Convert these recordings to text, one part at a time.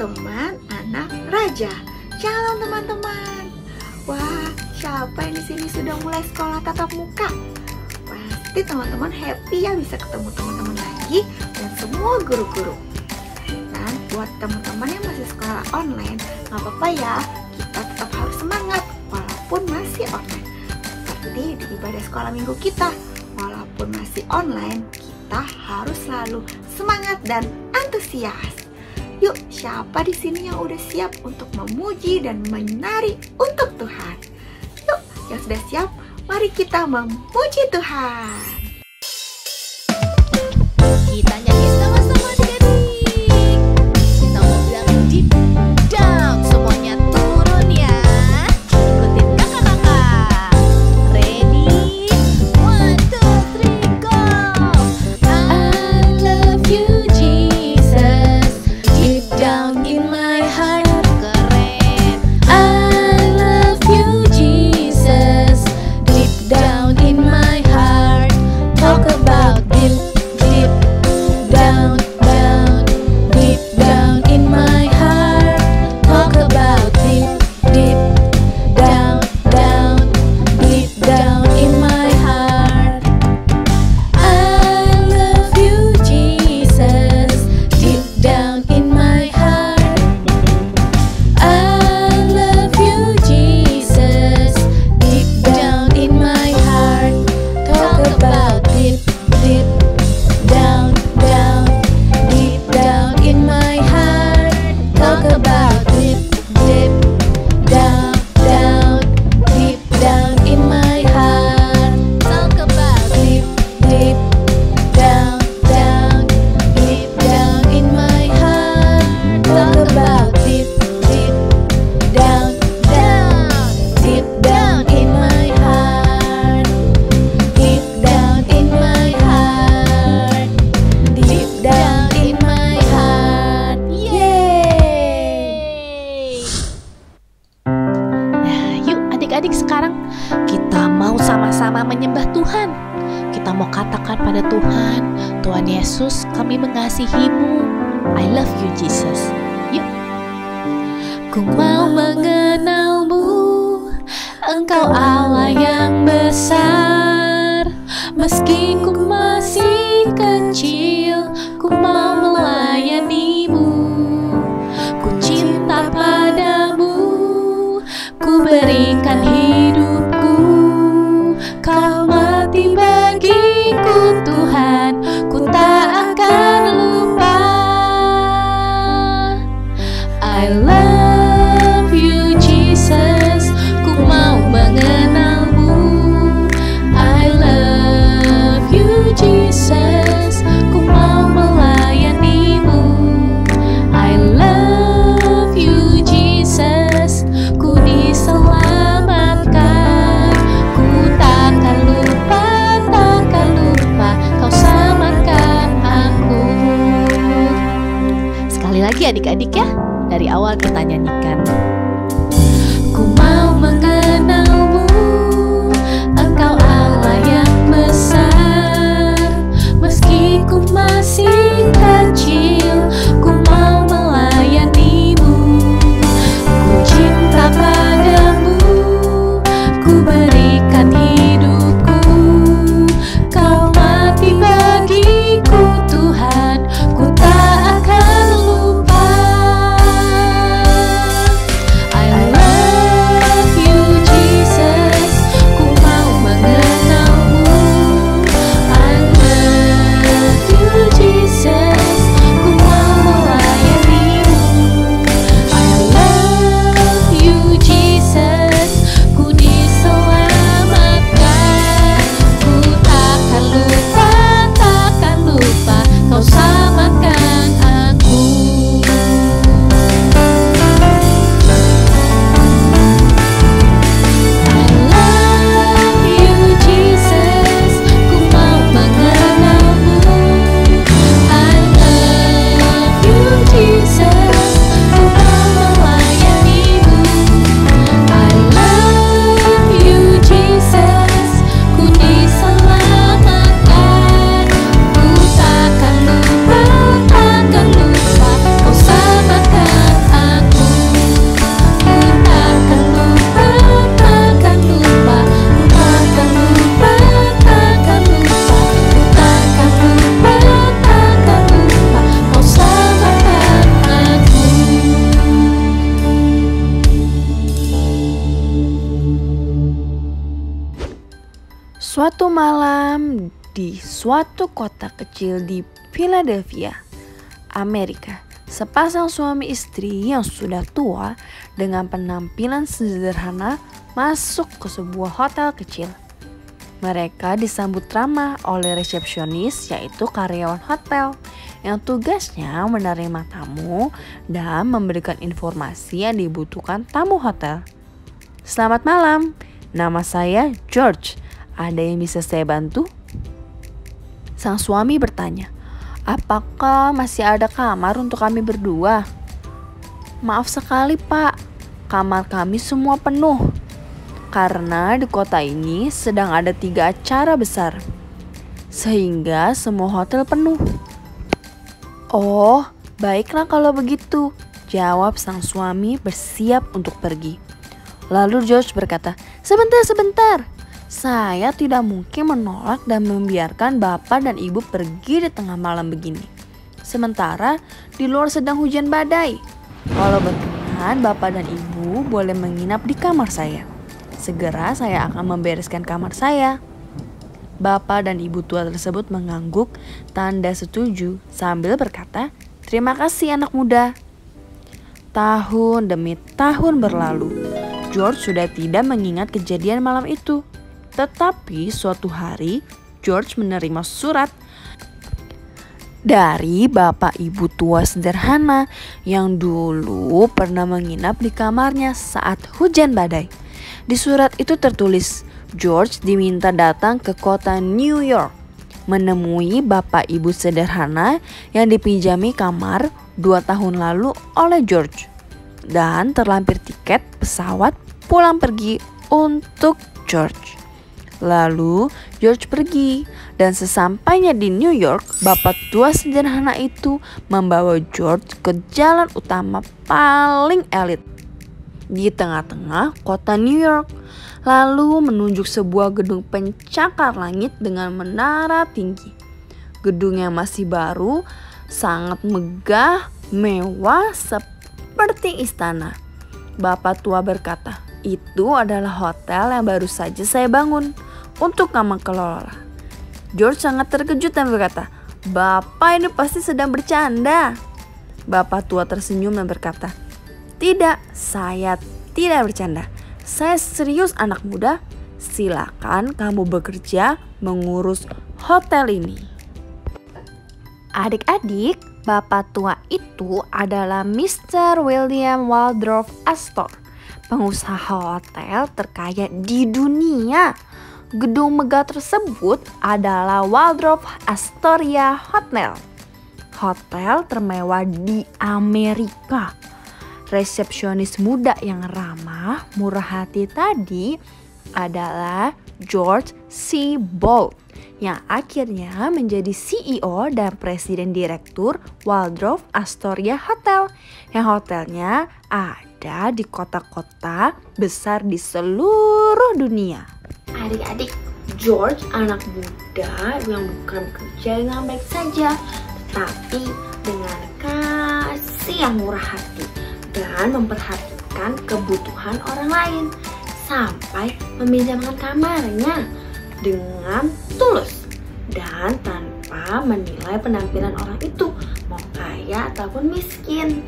teman anak raja. Shalom teman-teman. Wah, siapa yang di sini sudah mulai sekolah tatap muka? Pasti teman-teman happy ya bisa ketemu teman-teman lagi dan semua guru-guru. Dan buat teman-teman yang masih sekolah online, nggak apa-apa ya, kita tetap harus semangat walaupun masih online. Seperti di ibadah sekolah minggu kita, walaupun masih online, kita harus selalu semangat dan antusias. Yuk, siapa di sini yang udah siap untuk memuji dan menari untuk Tuhan? Yuk, yang sudah siap, mari kita memuji Tuhan. Kita nyanyi sama-sama adik-adik. Kita mau bilang deep down, semuanya turun ya. Ikutin kakak-kakak. Ready? 1, 2, 3, go. I love you Jesus, deep down in my heart. Keren. I love you Jesus, deep down in my heart. Talk about deep down, deep down in my heart. Talk about deep down, deep down in my heart. I love you Jesus, deep down in my heart. I love you Jesus, deep down in my heart. Talk about deep down, deep down in my heart. Talk about deep down, deep down in my heart. Talk about deep down, deep down in my heart. Talk about deep down, deep down in my heart. Deep down in my heart, deep down in my heart. Yeay! Nah, yuk adik-adik, sekarang kita mau sama-sama menyembah Tuhan. Kita mau katakan pada Tuhan, Tuhan Yesus, kami mengasihi-Mu. I love you Jesus. Yuk. Ku mau mengenal-Mu, Engkau Allah yang besar. Meski ku masih kecil, ku mau melayani-Mu. Ku cinta padamu, ku berikan hidupku. Kau mati bagiku Tuhan, ku tak akan lupa. I love you Jesus, ku mau mengenal-Mu. I love you Jesus, ku mau melayani-Mu. I love you Jesus, ku diselamatkan. Ku takkan lupa, kau selamatkan aku. Sekali lagi adik-adik ya, dari awal kita nyanyikan. Ku mau mengenal-Mu, Engkau Allah yang besar. Meski ku masih kecil, ku mau melayani-Mu. Ku cinta padamu, ku berikan hidupku. Kau mati bagiku Tuhan, ku tak akan lupa. Suatu malam di suatu kota kecil di Philadelphia, Amerika, sepasang suami istri yang sudah tua dengan penampilan sederhana masuk ke sebuah hotel kecil. Mereka disambut ramah oleh resepsionis, yaitu karyawan hotel yang tugasnya menerima tamu dan memberikan informasi yang dibutuhkan tamu hotel. "Selamat malam, nama saya George. Ada yang bisa saya bantu?" Sang suami bertanya, "Apakah masih ada kamar untuk kami berdua?" "Maaf sekali, Pak, kamar kami semua penuh. Karena di kota ini sedang ada 3 acara besar, sehingga semua hotel penuh." "Oh, baiklah kalau begitu," jawab sang suami bersiap untuk pergi. Lalu George berkata, Sebentar. Saya tidak mungkin menolak dan membiarkan bapak dan ibu pergi di tengah malam begini. Sementara di luar sedang hujan badai. Kalau berkenan, bapak dan ibu boleh menginap di kamar saya. Segera saya akan membereskan kamar saya." Bapak dan ibu tua tersebut mengangguk tanda setuju sambil berkata, "Terima kasih anak muda." Tahun demi tahun berlalu. George sudah tidak mengingat kejadian malam itu. Tetapi suatu hari George menerima surat dari bapak ibu tua sederhana yang dulu pernah menginap di kamarnya saat hujan badai. Di surat itu tertulis, George diminta datang ke kota New York, menemui bapak ibu sederhana yang dipinjami kamar 2 tahun lalu oleh George, dan terlampir tiket pesawat pulang pergi untuk George. Lalu George pergi, dan sesampainya di New York, bapak tua sederhana itu membawa George ke jalan utama paling elit di tengah-tengah kota New York, lalu menunjuk sebuah gedung pencakar langit dengan menara tinggi. Gedung yang masih baru, sangat megah, mewah seperti istana. Bapak tua berkata, "Itu adalah hotel yang baru saja saya bangun untuk kamu kelola." George sangat terkejut dan berkata, "Bapak ini pasti sedang bercanda." Bapak tua tersenyum dan berkata, "Tidak, saya tidak bercanda. Saya serius anak muda. Silakan kamu bekerja mengurus hotel ini." Adik-adik, bapak tua itu adalah Mr. William Waldorf Astor, pengusaha hotel terkaya di dunia. Gedung megah tersebut adalah Waldorf Astoria Hotel, hotel termewah di Amerika. Resepsionis muda yang ramah, murah hati tadi adalah George C. Bolt, yang akhirnya menjadi CEO dan presiden direktur Waldorf Astoria Hotel, yang hotelnya ada di kota-kota besar di seluruh dunia. Adik-adik, George anak muda yang bukan bekerja dengan baik saja, tetapi dengan kasih yang murah hati dan memperhatikan kebutuhan orang lain, sampai meminjamkan kamarnya dengan tulus dan tanpa menilai penampilan orang itu mau kaya ataupun miskin.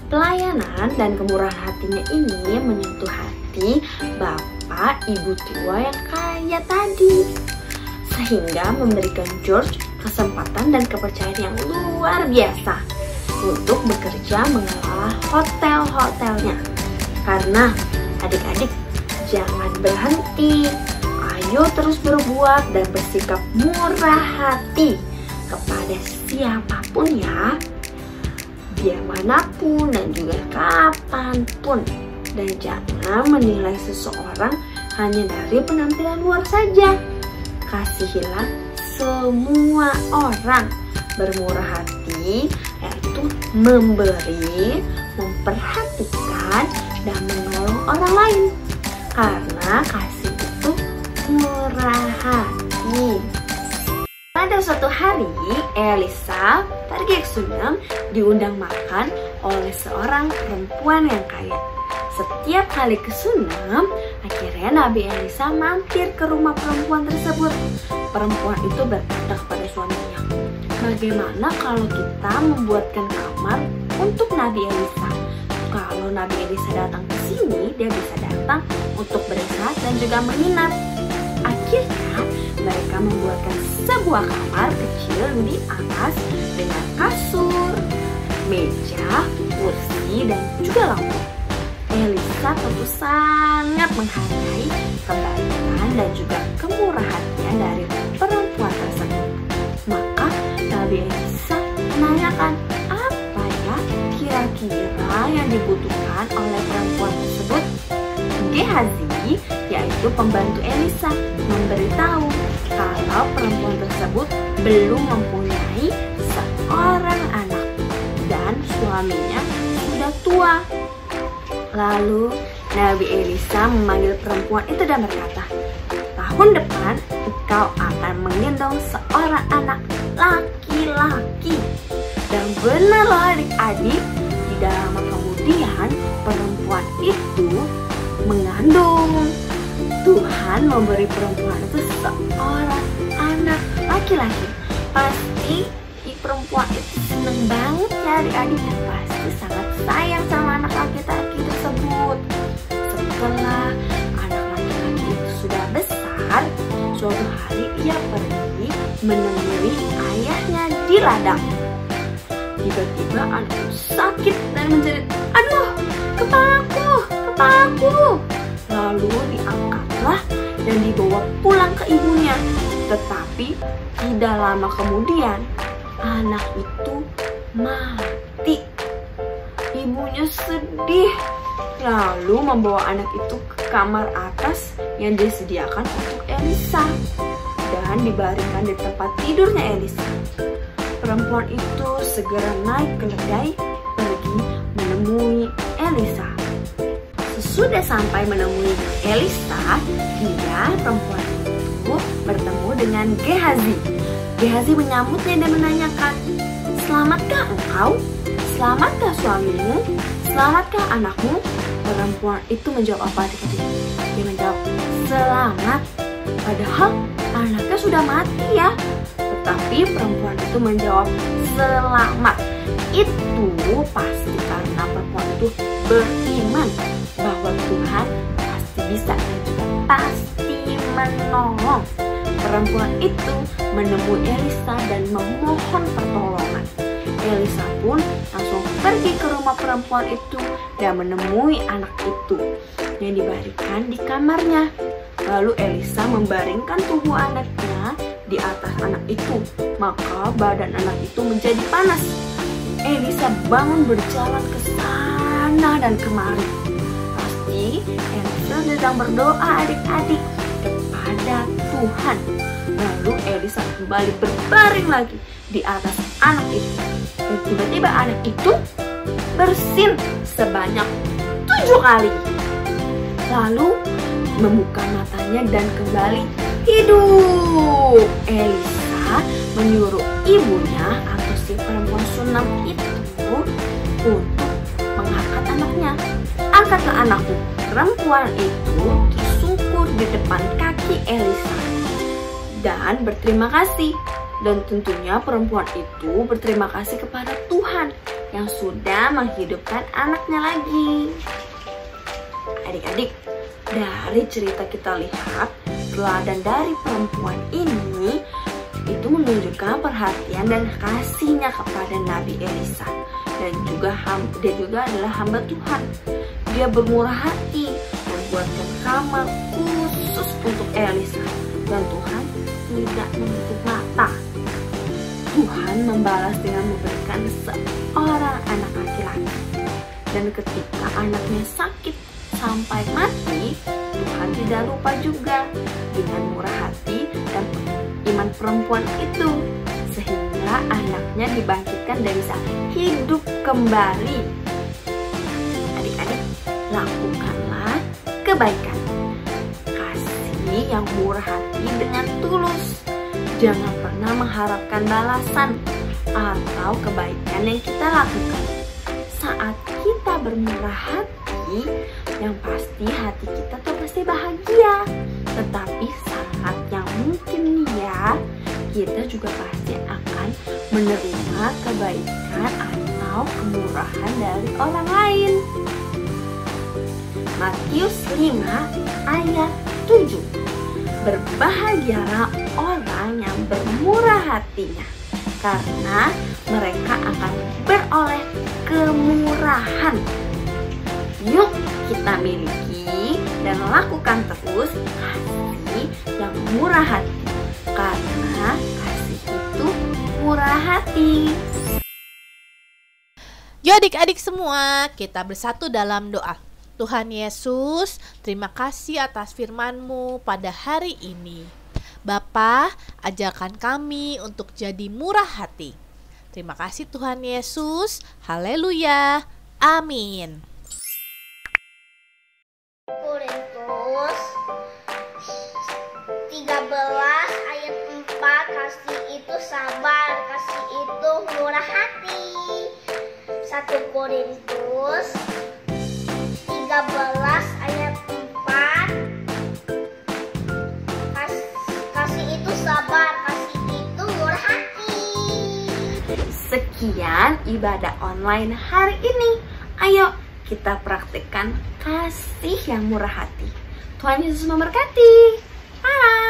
Pelayanan dan kemurahan hatinya ini menyentuh hati bapak ibu tua yang kaya tadi, sehingga memberikan George kesempatan dan kepercayaan yang luar biasa untuk bekerja mengelola hotel-hotelnya. Karena adik-adik, jangan berhenti, ayo terus berbuat dan bersikap murah hati kepada siapapun ya, biar manapun dan juga kapanpun. Dan jangan menilai seseorang hanya dari penampilan luar saja. Kasihilah semua orang. Bermurah hati yaitu memberi, memperhatikan, dan menolong orang lain. Karena kasih itu murah hati. Pada suatu hari, Elisa pergi ke Sunem diundang makan oleh seorang perempuan yang kaya. Setiap kali ke Sunem, Akhirnya Nabi Elisa mampir ke rumah perempuan tersebut. Perempuan itu berkata kepada suaminya, "Bagaimana kalau kita membuatkan kamar untuk Nabi Elisa? Kalau Nabi Elisa datang ke sini, dia bisa datang untuk beristirahat dan juga menginap." Akhirnya mereka membuatkan sebuah kamar kecil di atas dengan kasur, meja, kursi, dan juga lampu. Elisa tentu sangat menghargai kebaikan dan juga kemurahan hatian dari perempuan tersebut. Maka Nabi Elisa menanyakan, apa ya kira-kira yang dibutuhkan oleh perempuan tersebut? Gehazi, yaitu pembantu Elisa, memberitahu kalau perempuan tersebut belum mempunyai seorang anak dan suaminya sudah tua. Lalu Nabi Elisa memanggil perempuan itu dan berkata, "Tahun depan engkau akan menggendong seorang anak laki-laki." Dan benarlah adik-adik, tidak lama kemudian perempuan itu mengandung. Tuhan memberi perempuan itu seorang anak laki-laki. Pasti perempuan itu seneng banget ya adik-adik, dan pasti sangat sayang sama anak laki-laki tersebut. Setelah anak laki-laki itu sudah besar, suatu hari ia pergi menemui ayahnya di ladang. Tiba-tiba anak itu sakit dan menjerit, "Aduh, kepalaku, kepalaku!" Lalu diangkatlah dan dibawa pulang ke ibunya. Tetapi tidak lama kemudian anak itu mati. Ibunya sedih, lalu membawa anak itu ke kamar atas yang disediakan untuk Elisa dan dibaringkan di tempat tidurnya Elisa. Perempuan itu segera naik keledai pergi menemui Elisa. Sesudah sampai menemui Elisa, perempuan itu bertemu dengan Gehazi. Gehazi menyambutnya dan menanyakan, "Selamatkah engkau? Selamatkah suamimu? Selamatkah anakmu?" Perempuan itu menjawab apa adik-adik? Dia menjawab, "Selamat." Padahal anaknya sudah mati ya. Tetapi perempuan itu menjawab, "Selamat." Itu pasti karena perempuan itu beriman bahwa Tuhan pasti bisa dan juga pasti menolong. Perempuan itu menemui Elisa dan memohon pertolongan. Elisa pun langsung pergi ke rumah perempuan itu dan menemui anak itu yang dibaringkan di kamarnya. Lalu Elisa membaringkan tubuh anaknya di atas anak itu, maka badan anak itu menjadi panas. Elisa bangun berjalan ke sana dan kemari. Pasti Elisa sedang berdoa adik-adik kepada Tuhan. Lalu Elisa kembali berbaring lagi di atas anak itu. Dan tiba-tiba anak itu bersin sebanyak 7 kali. Lalu membuka matanya dan kembali hidup. Elisa menyuruh ibunya atau si perempuan Sunam itu untuk mengangkat anaknya. "Angkatlah anakku." Perempuan itu tersungkur di depan kaki Elisa dan berterima kasih. Dan tentunya perempuan itu berterima kasih kepada Tuhan yang sudah menghidupkan anaknya lagi. Adik-adik, dari cerita kita lihat teladan dari perempuan ini itu menunjukkan perhatian dan kasihnya kepada Nabi Elisa. Dan juga dia juga adalah hamba Tuhan. Dia bermurah hati membuatkan kamar khusus untuk Elisa. Dan Tuhan tidak menutup mata. Tuhan membalas dengan memberikan seorang anak laki-laki. Dan ketika anaknya sakit sampai mati, Tuhan tidak lupa juga dengan murah hati dan iman perempuan itu, sehingga anaknya dibangkitkan dan bisa hidup kembali. Adik-adik, lakukanlah kebaikan, kasih yang murah hati dengan tulus. Jangan pernah mengharapkan balasan atau kebaikan yang kita lakukan. Saat kita bermurah hati, Yang pasti hati kita tuh pasti bahagia. Tetapi saat yang mungkin nih ya, kita juga pasti akan menerima kebaikan atau kemurahan dari orang lain. Matius 5 ayat 7. Berbahagialah orang yang bermurah hatinya, karena mereka akan beroleh kemurahan. Yuk kita miliki dan lakukan terus kasih yang murah hati, karena kasih itu murah hati. Yuk adik-adik semua, kita bersatu dalam doa. Tuhan Yesus, terima kasih atas firman-Mu pada hari ini. Bapa, ajarkan kami untuk jadi murah hati. Terima kasih Tuhan Yesus. Haleluya. Amin. Korintus 13 ayat 4, kasih itu sabar, kasih itu murah hati. 1 Korintus 13 ayat 4, kasih itu sabar, kasih itu murah hati. Sekian ibadah online hari ini. Ayo kita praktekkan kasih yang murah hati. Tuhan Yesus memberkati. Bye.